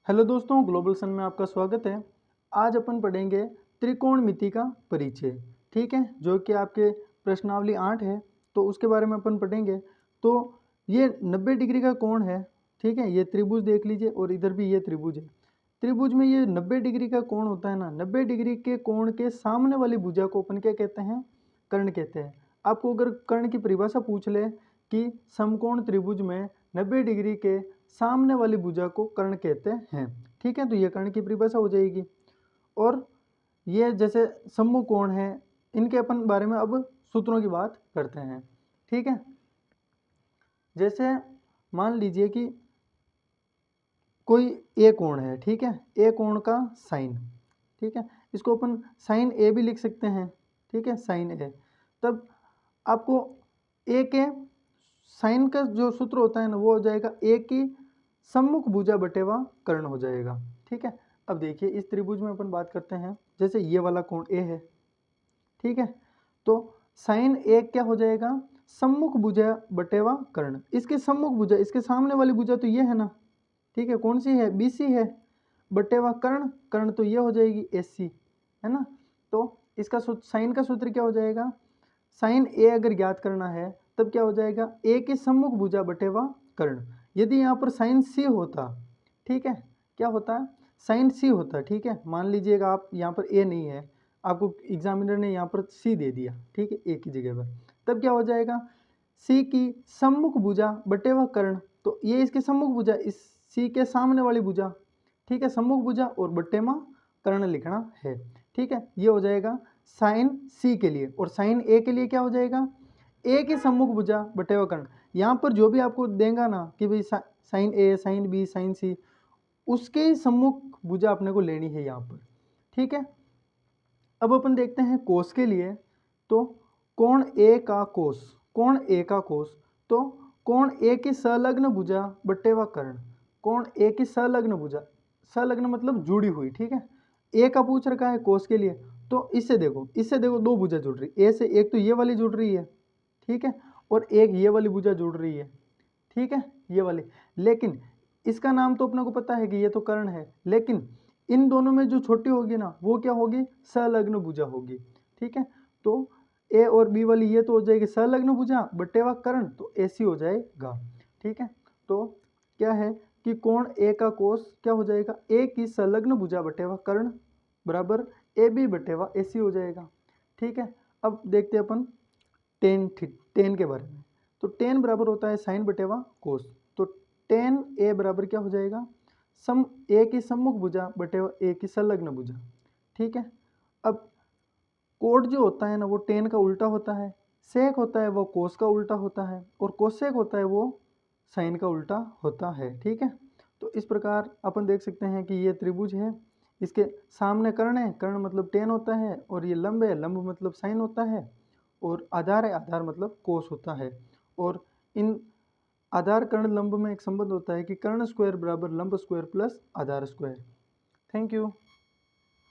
Hello दोस्तों, global सन में आपका स्वागत है। आज अपन पढ़ेंगे त्रिकोणमिति का परिचय। ठीक है, जो कि आपके प्रश्नावली 8 है, तो उसके बारे में अपन पढ़ेंगे। तो ये 90 डिग्री का कोण है। ठीक है, ये त्रिभुज देख लीजिए और इधर भी ये त्रिभुज है। त्रिभुज में ये 90 डिग्री का कोण होता है ना, 90 डिग्री के कोण के सामने वाली भुजा को अपन क्या कहते हैं? कर्ण कहते हैं। आपको अगर कर्ण की परिभाषा पूछ ले कि समकोण त्रिभुज में 90 डिग्री के सामने वाली भुजा को कर्ण कहते हैं, ठीक है, तो ये कर्ण की परिभाषा हो जाएगी। और ये जैसे सम्मुख कोण है, इनके अपन बारे में अब सूत्रों की बात करते हैं। ठीक है, जैसे मान लीजिए कि कोई ए कोण है। ठीक है, ए कोण का साइन, ठीक है, इसको अपन साइन ए भी लिख सकते हैं। ठीक है, साइन ए। तब आपको ए के साइन का जो सूत्र होता है ना, वो हो जाएगा ए की सम्मुख भुजा बटे व कर्ण हो जाएगा। ठीक है, अब देखिए इस त्रिभुज में अपन बात करते हैं, जैसे ये वाला कोण ए है। ठीक है, तो साइन ए क्या हो जाएगा? सम्मुख भुजा बटे व कर्ण। इसके सम्मुख भुजा, इसके सामने वाली भुजा तो ये है ना, ठीक है, कौन सी है? बीसी है। बटे व कर्ण, कर्ण तो ये हो जाएगी एसी, है ना। तो इसका साइन का सूत्र क्या हो जाएगा? साइन ए अगर ज्ञात करना है तब क्या हो जाएगा? ए की सम्मुख भुजा बटे व कर्ण। यदि यहाँ पर साइन सी होता, ठीक है, क्या होता? साइन सी होता। ठीक है, मान लीजिएगा आप यहाँ पर ए नहीं है, आपको एग्जामिनर ने यहाँ पर सी दे दिया, ठीक है, ए की जगह पर, तब क्या हो जाएगा? सी की सम्मुख भुजा बटे व कर्ण। तो ये इसकी सम्मुख भुजा, इस सी के सामने वाली भुजा, ठीक है, सम्मुख भुजा और बट्टे में कर्ण लिखना है। ठीक है, ये हो जाएगा साइन सी के लिए। और साइन ए के लिए क्या हो जाएगा? ए की सम्मुख भुजा बटे व कर्ण। यहाँ पर जो भी आपको देगा ना कि भाई साइन ए, साइन बी, साइन सी, उसके सम्मुख भुजा अपने को लेनी है यहाँ पर। ठीक है, अब अपन देखते हैं कोस के लिए। तो कोण ए का कोस, कोण ए का कोस, तो कोण ए की संलग्न भुजा बटे व कर्ण। कोण ए की संलग्न भुजा, संलग्न मतलब जुड़ी हुई। ठीक है, ए का पूछ रखा है कोस के लिए, तो इससे देखो, इससे देखो दो भुजा जुड़ रही, ए से एक तो ये वाली जुड़ रही है, ठीक है, और एक ये वाली भुजा जुड़ रही है, ठीक है, ये वाली। लेकिन इसका नाम तो अपने को पता है कि ये तो कर्ण है, लेकिन इन दोनों में जो छोटी होगी ना, वो क्या होगी? संलग्न भुजा होगी। ठीक है, तो ए और बी वाली ये तो हो जाएगी संलग्न भुजा बटे व कर्ण, तो ऐसी हो जाएगा। ठीक है, तो क्या है कि कोण ए का कोस क्या हो जाएगा? ए की संलग्न भुजा बटे व कर्ण बराबर ए बी बटे व ऐसी हो जाएगा। ठीक है, अब देखते हैं अपन टेन के बारे में। तो टेन बराबर होता है साइन बटे व कोस। तो टेन ए बराबर क्या हो जाएगा? सम ए की सम्मुख भुजा बटे ए की संलग्न भुजा। ठीक है, अब कोट जो होता है ना, वो टेन का उल्टा होता है। सेक होता है वो कोस का उल्टा होता है, और कोसेक होता है वो साइन का उल्टा होता है। ठीक है, तो इस प्रकार अपन देख सकते हैं कि ये त्रिभुज है, इसके सामने कर्ण है, कर्ण मतलब टेन होता है, और ये लंब है, लंब मतलब साइन होता है, और आधार है, आधार मतलब कोस होता है। और इन आधार कर्ण लंब में एक संबंध होता है कि कर्ण स्क्वायर बराबर लंब square plus Aadhaar square. Thank you.